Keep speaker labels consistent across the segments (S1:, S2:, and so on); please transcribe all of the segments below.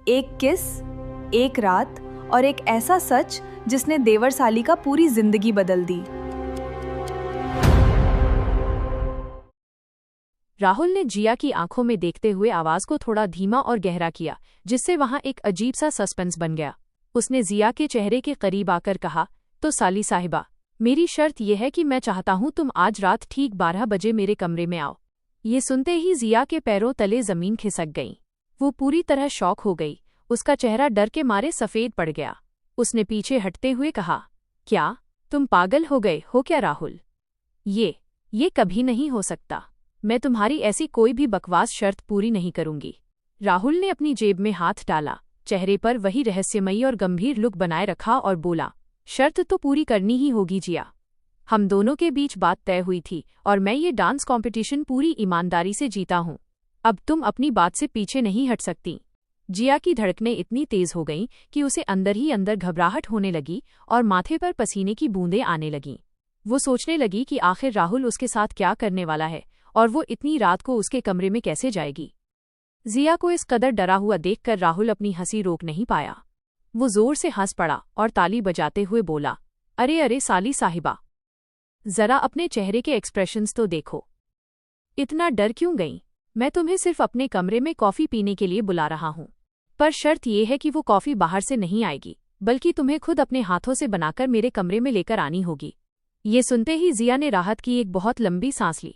S1: एक किस, एक रात और एक ऐसा सच जिसने देवर साली का पूरी जिंदगी बदल दी।
S2: राहुल ने जिया की आंखों में देखते हुए आवाज को थोड़ा धीमा और गहरा किया, जिससे वहां एक अजीब सा सस्पेंस बन गया। उसने जिया के चेहरे के करीब आकर कहा, तो साली साहिबा, मेरी शर्त यह है कि मैं चाहता हूं तुम आज रात ठीक 12 बजे मेरे कमरे में आओ। ये सुनते ही जिया के पैरों तले जमीन खिसक गई। वो पूरी तरह शॉक हो गई। उसका चेहरा डर के मारे सफेद पड़ गया। उसने पीछे हटते हुए कहा, क्या तुम पागल हो गए हो क्या राहुल? ये कभी नहीं हो सकता। मैं तुम्हारी ऐसी कोई भी बकवास शर्त पूरी नहीं करूंगी। राहुल ने अपनी जेब में हाथ डाला, चेहरे पर वही रहस्यमयी और गंभीर लुक बनाए रखा और बोला, शर्त तो पूरी करनी ही होगी जिया। हम दोनों के बीच बात तय हुई थी और मैं ये डांस कंपटीशन पूरी ईमानदारी से जीता हूं। अब तुम अपनी बात से पीछे नहीं हट सकती। जिया की धड़कनें इतनी तेज हो गईं कि उसे अंदर ही अंदर घबराहट होने लगी और माथे पर पसीने की बूंदें आने लगीं। वो सोचने लगी कि आखिर राहुल उसके साथ क्या करने वाला है और वो इतनी रात को उसके कमरे में कैसे जाएगी। जिया को इस कदर डरा हुआ देखकर राहुल अपनी हंसी रोक नहीं पाया। वो जोर से हंस पड़ा और ताली बजाते हुए बोला, अरे अरे साली साहिबा, जरा अपने चेहरे के एक्सप्रेशंस तो देखो। इतना डर क्यों गई? मैं तुम्हें सिर्फ अपने कमरे में कॉफी पीने के लिए बुला रहा हूं, पर शर्त यह है कि वो कॉफी बाहर से नहीं आएगी, बल्कि तुम्हें खुद अपने हाथों से बनाकर मेरे कमरे में लेकर आनी होगी। ये सुनते ही जिया ने राहत की एक बहुत लंबी सांस ली।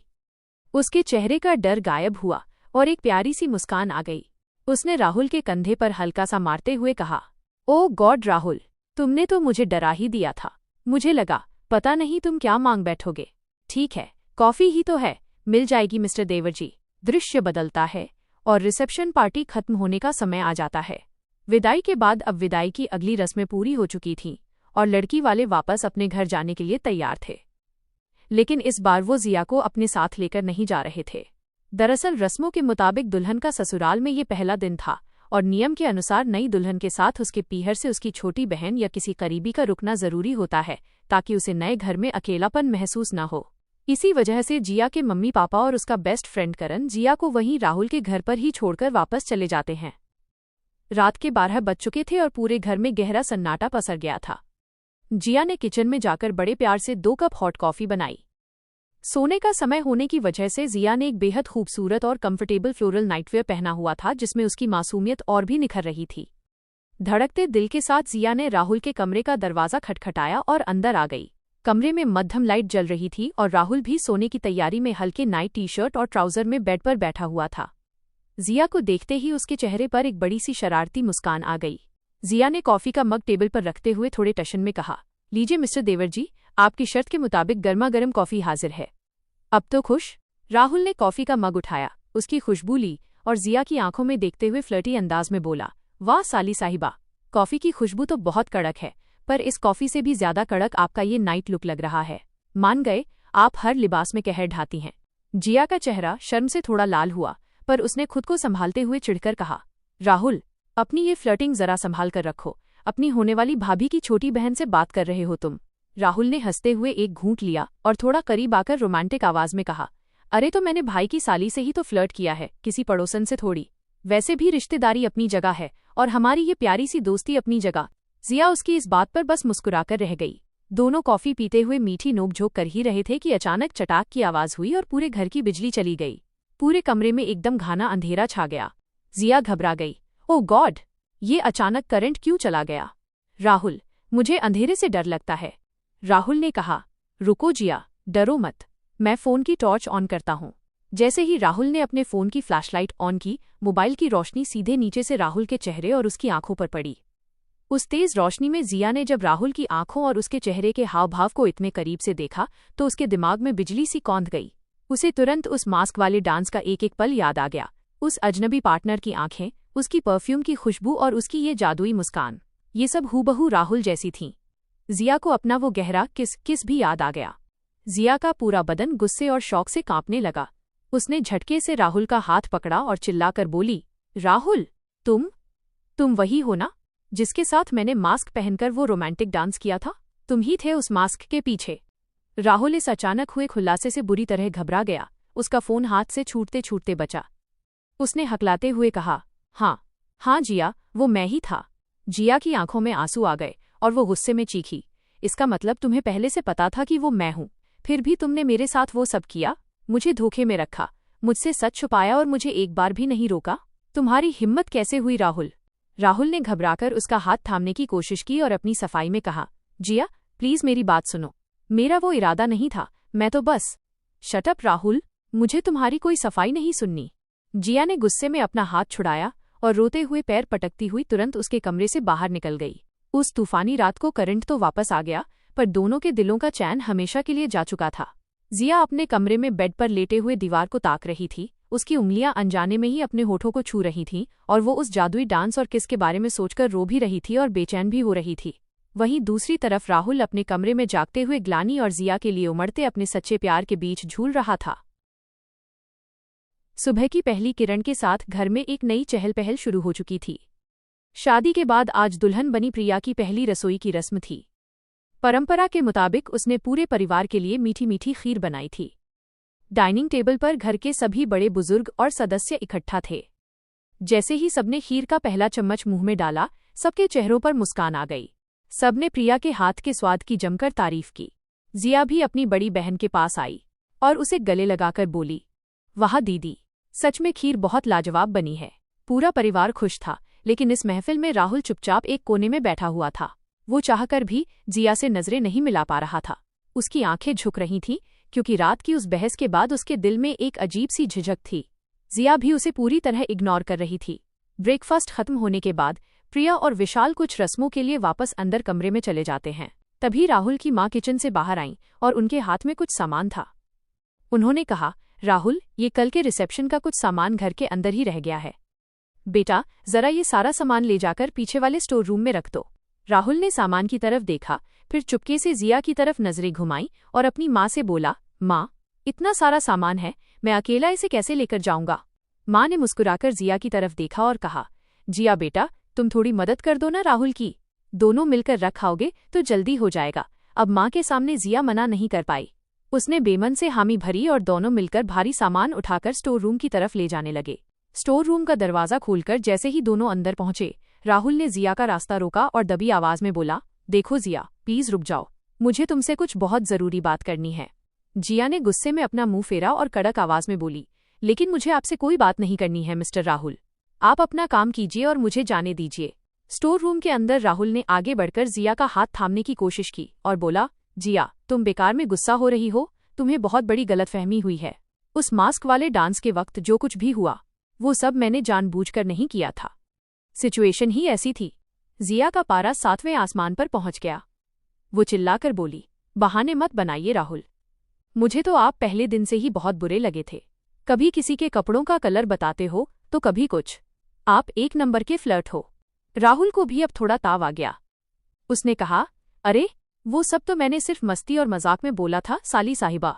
S2: उसके चेहरे का डर गायब हुआ और एक प्यारी सी मुस्कान आ गई। उसने राहुल के कंधे पर हल्का सा मारते हुए कहा, ओ गॉड राहुल, तुमने तो मुझे डरा ही दिया था। मुझे लगा पता नहीं तुम क्या मांग बैठोगे। ठीक है, कॉफी ही तो है, मिल जाएगी मिस्टर देवरजी। दृश्य बदलता है और रिसेप्शन पार्टी खत्म होने का समय आ जाता है। विदाई के बाद अब विदाई की अगली रस्में पूरी हो चुकी थीं और लड़की वाले वापस अपने घर जाने के लिए तैयार थे। लेकिन इस बार वो जिया को अपने साथ लेकर नहीं जा रहे थे। दरअसल रस्मों के मुताबिक दुल्हन का ससुराल में ये पहला दिन था और नियम के अनुसार नई दुल्हन के साथ उसके पीहर से उसकी छोटी बहन या किसी करीबी का रुकना जरूरी होता है, ताकि उसे नए घर में अकेलापन महसूस न हो। इसी वजह से जिया के मम्मी पापा और उसका बेस्ट फ्रेंड करण जिया को वहीं राहुल के घर पर ही छोड़कर वापस चले जाते हैं। रात के 12 बज चुके थे और पूरे घर में गहरा सन्नाटा पसर गया था। जिया ने किचन में जाकर बड़े प्यार से 2 कप हॉट कॉफी बनाई। सोने का समय होने की वजह से जिया ने एक बेहद खूबसूरत और कंफर्टेबल फ्लोरल नाइटवेयर पहना हुआ था, जिसमें उसकी मासूमियत और भी निखर रही थी। धड़कते दिल के साथ जिया ने राहुल के कमरे का दरवाजा खटखटाया और अंदर आ गई। कमरे में मध्यम लाइट जल रही थी और राहुल भी सोने की तैयारी में हल्के नाइट टी शर्ट और ट्राउजर में बेड पर बैठा हुआ था। जिया को देखते ही उसके चेहरे पर एक बड़ी सी शरारती मुस्कान आ गई। जिया ने कॉफी का मग टेबल पर रखते हुए थोड़े टशन में कहा, लीजिए मिस्टर देवरजी, आपकी शर्त के मुताबिक गर्मा गर्म कॉफी हाजिर है। अब तो खुश? राहुल ने कॉफी का मग उठाया, उसकी खुशबू ली और जिया की आंखों में देखते हुए फ्लर्टी अंदाज में बोला, वाह साली साहिबा, कॉफी की खुशबू तो बहुत कड़क है, पर इस कॉफी से भी ज्यादा कड़क आपका ये नाइट लुक लग रहा है। मान गए, आप हर लिबास में कहर ढाती हैं। जिया का चेहरा शर्म से थोड़ा लाल हुआ, पर उसने खुद को संभालते हुए चिढ़कर कहा, राहुल, अपनी ये फ्लर्टिंग जरा संभाल कर रखो। अपनी होने वाली भाभी की छोटी बहन से बात कर रहे हो तुम। राहुल ने हंसते हुए एक घूंट लिया और थोड़ा करीब आकर रोमांटिक आवाज में कहा, अरे तो मैंने भाई की साली से ही तो फ्लर्ट किया है, किसी पड़ोसन से थोड़ी। वैसे भी रिश्तेदारी अपनी जगह है और हमारी ये प्यारी सी दोस्ती अपनी जगह। जिया उसकी इस बात पर बस मुस्कुराकर रह गई। दोनों कॉफी पीते हुए मीठी नोकझोंक कर ही रहे थे कि अचानक चटाक की आवाज हुई और पूरे घर की बिजली चली गई। पूरे कमरे में एकदम घना अंधेरा छा गया। जिया घबरा गई, ओह गॉड, ये अचानक करंट क्यों चला गया? राहुल, मुझे अंधेरे से डर लगता है। राहुल ने कहा, रुको जिया, डरो मत, मैं फोन की टॉर्च ऑन करता हूँ। जैसे ही राहुल ने अपने फोन की फ्लैशलाइट ऑन की, मोबाइल की रोशनी सीधे नीचे से राहुल के चेहरे और उसकी आंखों पर पड़ी। उस तेज रोशनी में जिया ने जब राहुल की आंखों और उसके चेहरे के हाव भाव को इतने करीब से देखा तो उसके दिमाग में बिजली सी कौंध गई। उसे तुरंत उस मास्क वाले डांस का एक एक पल याद आ गया। उस अजनबी पार्टनर की आंखें, उसकी परफ्यूम की खुशबू और उसकी ये जादुई मुस्कान, ये सब हूबहू राहुल जैसी थीं। जिया को अपना वो गहरा किस भी याद आ गया। जिया का पूरा बदन गुस्से और शौक से कांपने लगा। उसने झटके से राहुल का हाथ पकड़ा और चिल्लाकर बोली, राहुल, तुम वही हो ना जिसके साथ मैंने मास्क पहनकर वो रोमांटिक डांस किया था? तुम ही थे उस मास्क के पीछे। राहुल इस अचानक हुए खुलासे से बुरी तरह घबरा गया। उसका फोन हाथ से छूटते छूटते बचा। उसने हकलाते हुए कहा, हाँ, हाँ जिया, वो मैं ही था। जिया की आंखों में आंसू आ गए और वो गुस्से में चीखी, इसका मतलब तुम्हें पहले से पता था कि वो मैं हूँ, फिर भी तुमने मेरे साथ वो सब किया, मुझे धोखे में रखा, मुझसे सच छुपाया और मुझे एक बार भी नहीं रोका। तुम्हारी हिम्मत कैसे हुई राहुल? राहुल ने घबराकर उसका हाथ थामने की कोशिश की और अपनी सफाई में कहा, जिया प्लीज मेरी बात सुनो, मेरा वो इरादा नहीं था, मैं तो बस। शट अप राहुल, मुझे तुम्हारी कोई सफाई नहीं सुननी। जिया ने गुस्से में अपना हाथ छुड़ाया और रोते हुए पैर पटकती हुई तुरंत उसके कमरे से बाहर निकल गई। उस तूफानी रात को करंट तो वापस आ गया, पर दोनों के दिलों का चैन हमेशा के लिए जा चुका था। जिया अपने कमरे में बेड पर लेटे हुए दीवार को ताक रही थी, उसकी उंगलियां अनजाने में ही अपने होठों को छू रही थीं और वो उस जादुई डांस और किस के बारे में सोचकर रो भी रही थी और बेचैन भी हो रही थी। वहीं दूसरी तरफ राहुल अपने कमरे में जागते हुए ग्लानी और जिया के लिए उमड़ते अपने सच्चे प्यार के बीच झूल रहा था। सुबह की पहली किरण के साथ घर में एक नई चहल पहल शुरू हो चुकी थी। शादी के बाद आज दुल्हन बनी प्रिया की पहली रसोई की रस्म थी। परंपरा के मुताबिक उसने पूरे परिवार के लिए मीठी मीठी खीर बनाई थी। डाइनिंग टेबल पर घर के सभी बड़े बुजुर्ग और सदस्य इकट्ठा थे। जैसे ही सबने खीर का पहला चम्मच मुंह में डाला, सबके चेहरों पर मुस्कान आ गई। सबने प्रिया के हाथ के स्वाद की जमकर तारीफ की। जिया भी अपनी बड़ी बहन के पास आई और उसे गले लगाकर बोली, वाह दीदी, सच में खीर बहुत लाजवाब बनी है। पूरा परिवार खुश था, लेकिन इस महफिल में राहुल चुपचाप एक कोने में बैठा हुआ था। वो चाहकर भी जिया से नजरें नहीं मिला पा रहा था। उसकी आंखें झुक रही थीं, क्योंकि रात की उस बहस के बाद उसके दिल में एक अजीब सी झिझक थी। जिया भी उसे पूरी तरह इग्नोर कर रही थी। ब्रेकफास्ट खत्म होने के बाद प्रिया और विशाल कुछ रस्मों के लिए वापस अंदर कमरे में चले जाते हैं। तभी राहुल की माँ किचन से बाहर आईं और उनके हाथ में कुछ सामान था। उन्होंने कहा, राहुल, ये कल के रिसेप्शन का कुछ सामान घर के अंदर ही रह गया है। बेटा, जरा ये सारा सामान ले जाकर पीछे वाले स्टोर रूम में रख दो। राहुल ने सामान की तरफ देखा, फिर चुपके से जिया की तरफ नजरें घुमाईं और अपनी माँ से बोला, माँ, इतना सारा सामान है, मैं अकेला इसे कैसे लेकर जाऊंगा? माँ ने मुस्कुराकर जिया की तरफ देखा और कहा, जिया बेटा, तुम थोड़ी मदद कर दो ना राहुल की, दोनों मिलकर रखाओगे तो जल्दी हो जाएगा। अब माँ के सामने जिया मना नहीं कर पाई। उसने बेमन से हामी भरी और दोनों मिलकर भारी सामान उठाकर स्टोर रूम की तरफ ले जाने लगे। स्टोर रूम का दरवाजा खोलकर जैसे ही दोनों अंदर पहुंचे, राहुल ने जिया का रास्ता रोका और दबी आवाज में बोला, देखो जिया, प्लीज रुक जाओ, मुझे तुमसे कुछ बहुत जरूरी बात करनी है। जिया ने गुस्से में अपना मुंह फेरा और कड़क आवाज में बोली, लेकिन मुझे आपसे कोई बात नहीं करनी है मिस्टर राहुल, आप अपना काम कीजिए और मुझे जाने दीजिए। स्टोर रूम के अंदर राहुल ने आगे बढ़कर जिया का हाथ थामने की कोशिश की और बोला, जिया, तुम बेकार में गुस्सा हो रही हो, तुम्हें बहुत बड़ी गलतफहमी हुई है। उस मास्क वाले डांस के वक्त जो कुछ भी हुआ, वो सब मैंने जानबूझकर नहीं किया था। सिचुएशन ही ऐसी थी। जिया का पारा 7वें आसमान पर पहुंच गया। वो चिल्लाकर बोली, बहाने मत बनाइए राहुल, मुझे तो आप पहले दिन से ही बहुत बुरे लगे थे। कभी किसी के कपड़ों का कलर बताते हो तो कभी कुछ, आप एक नंबर के फ्लर्ट हो। राहुल को भी अब थोड़ा ताव आ गया। उसने कहा, अरे वो सब तो मैंने सिर्फ मस्ती और मजाक में बोला था साली साहिबा,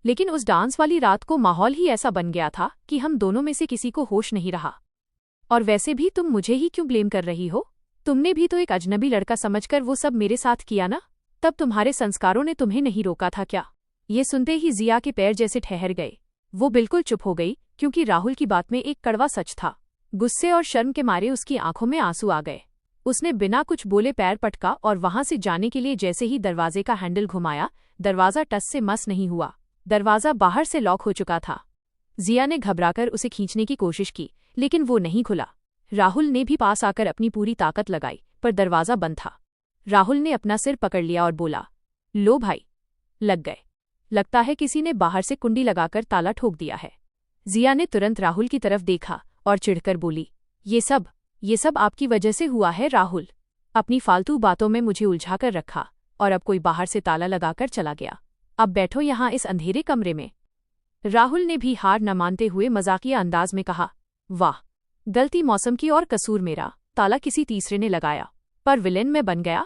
S2: लेकिन उस डांस वाली रात को माहौल ही ऐसा बन गया था कि हम दोनों में से किसी को होश नहीं रहा। और वैसे भी तुम मुझे ही क्यों ब्लेम कर रही हो? तुमने भी तो एक अजनबी लड़का समझकर वो सब मेरे साथ किया ना? तब तुम्हारे संस्कारों ने तुम्हें नहीं रोका था क्या? ये सुनते ही जिया के पैर जैसे ठहर गए। वो बिल्कुल चुप हो गई, क्योंकि राहुल की बात में एक कड़वा सच था। गुस्से और शर्म के मारे उसकी आंखों में आंसू आ गए। उसने बिना कुछ बोले पैर पटका और वहां से जाने के लिए जैसे ही दरवाजे का हैंडल घुमाया, दरवाजा टस से मस नहीं हुआ। दरवाजा बाहर से लॉक हो चुका था। जिया ने घबराकर उसे खींचने की कोशिश की, लेकिन वो नहीं खुला। राहुल ने भी पास आकर अपनी पूरी ताकत लगाई, पर दरवाजा बंद था। राहुल ने अपना सिर पकड़ लिया और बोला, लो भाई, लग गए। लगता है किसी ने बाहर से कुंडी लगाकर ताला ठोक दिया है। जिया ने तुरंत राहुल की तरफ देखा और चिढ़कर बोली, ये सब आपकी वजह से हुआ है राहुल। अपनी फालतू बातों में मुझे उलझाकर रखा और अब कोई बाहर से ताला लगाकर चला गया। अब बैठो यहाँ इस अंधेरे कमरे में। राहुल ने भी हार न मानते हुए मजाकिया अंदाज में कहा, वाह, गलती मौसम की और कसूर मेरा, ताला किसी तीसरे ने लगाया, पर विलेन मैं बन गया।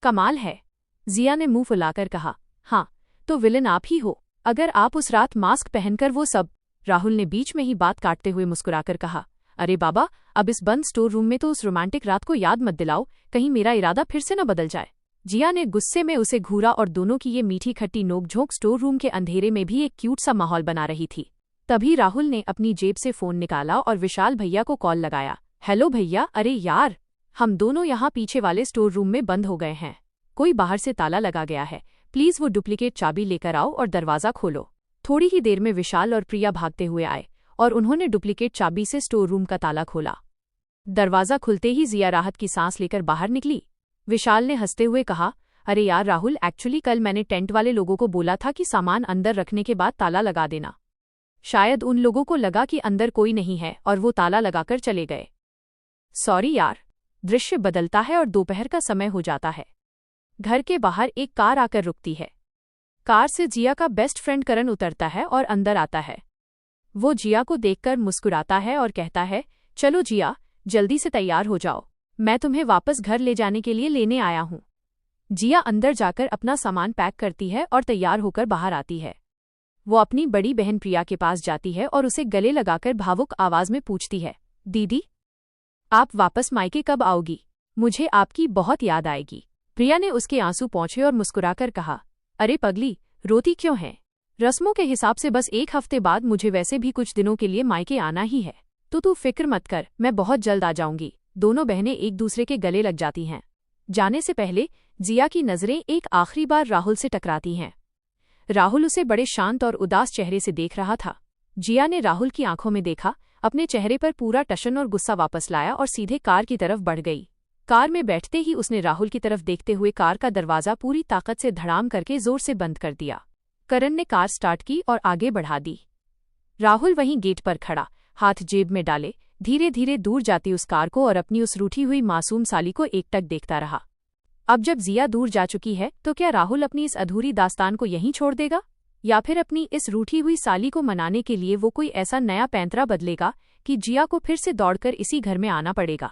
S2: कमाल है। जिया ने मुंह फुलाकर कहा, हाँ, तो विलेन आप ही हो। अगर आप उस रात मास्क पहनकर वो सब। राहुल ने बीच में ही बात काटते हुए मुस्कुराकर कहा, अरे बाबा, अब इस बंद स्टोर रूम में तो उस रोमांटिक रात को याद मत दिलाओ, कहीं मेरा इरादा फिर से न बदल जाए। जिया ने गुस्से में उसे घूरा और दोनों की ये मीठी खट्टी नोकझोंक स्टोर रूम के अंधेरे में भी एक क्यूट सा माहौल बना रही थी। तभी राहुल ने अपनी जेब से फोन निकाला और विशाल भैया को कॉल लगाया। हेलो भैया, अरे यार, हम दोनों यहाँ पीछे वाले स्टोर रूम में बंद हो गए हैं। कोई बाहर से ताला लगा गया है, प्लीज वो डुप्लीकेट चाबी लेकर आओ और दरवाजा खोलो। थोड़ी ही देर में विशाल और प्रिया भागते हुए आए और उन्होंने डुप्लीकेट चाबी से स्टोर रूम का ताला खोला। दरवाजा खुलते ही जिया राहत की सांस लेकर बाहर निकली। विशाल ने हंसते हुए कहा, अरे यार राहुल, एक्चुअली कल मैंने टेंट वाले लोगों को बोला था कि सामान अंदर रखने के बाद ताला लगा देना। शायद उन लोगों को लगा कि अंदर कोई नहीं है और वो ताला लगाकर चले गए। सॉरी यार। दृश्य बदलता है और दोपहर का समय हो जाता है। घर के बाहर एक कार आकर रुकती है। कार से जिया का बेस्ट फ्रेंड करण उतरता है और अंदर आता है। वो जिया को देखकर मुस्कुराता है और कहता है, चलो जिया, जल्दी से तैयार हो जाओ, मैं तुम्हें वापस घर ले जाने के लिए लेने आया हूँ। जिया अंदर जाकर अपना सामान पैक करती है और तैयार होकर बाहर आती है। वो अपनी बड़ी बहन प्रिया के पास जाती है और उसे गले लगाकर भावुक आवाज में पूछती है, दीदी, आप वापस मायके कब आओगी? मुझे आपकी बहुत याद आएगी। प्रिया ने उसके आंसू पोंछे और मुस्कुराकर कहा, अरे पगली, रोती क्यों है? रस्मों के हिसाब से बस 1 हफ्ते बाद मुझे वैसे भी कुछ दिनों के लिए मायके आना ही है, तो तू फिक्र मत कर, मैं बहुत जल्द आ जाऊंगी। दोनों बहनें एक दूसरे के गले लग जाती हैं। जाने से पहले जिया की नजरें एक आखिरी बार राहुल से टकराती हैं। राहुल उसे बड़े शांत और उदास चेहरे से देख रहा था। जिया ने राहुल की आंखों में देखा, अपने चेहरे पर पूरा टशन और गुस्सा वापस लाया और सीधे कार की तरफ बढ़ गई। कार में बैठते ही उसने राहुल की तरफ देखते हुए कार का दरवाजा पूरी ताकत से धड़ाम करके जोर से बंद कर दिया। करण ने कार स्टार्ट की और आगे बढ़ा दी। राहुल वहीं गेट पर खड़ा, हाथ जेब में डाले, धीरे धीरे दूर जाती उस कार को और अपनी उस रूठी हुई मासूम साली को एकटक देखता रहा। अब जब जिया दूर जा चुकी है तो क्या राहुल अपनी इस अधूरी दास्तान को यहीं छोड़ देगा, या फिर अपनी इस रूठी हुई साली को मनाने के लिए वो कोई ऐसा नया पैंतरा बदलेगा कि जिया को फिर से दौड़कर इसी घर में आना पड़ेगा?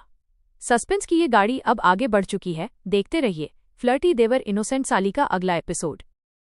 S2: सस्पेंस की ये गाड़ी अब आगे बढ़ चुकी है। देखते रहिए फ्लर्टी देवर इनोसेंट साली का अगला एपिसोड।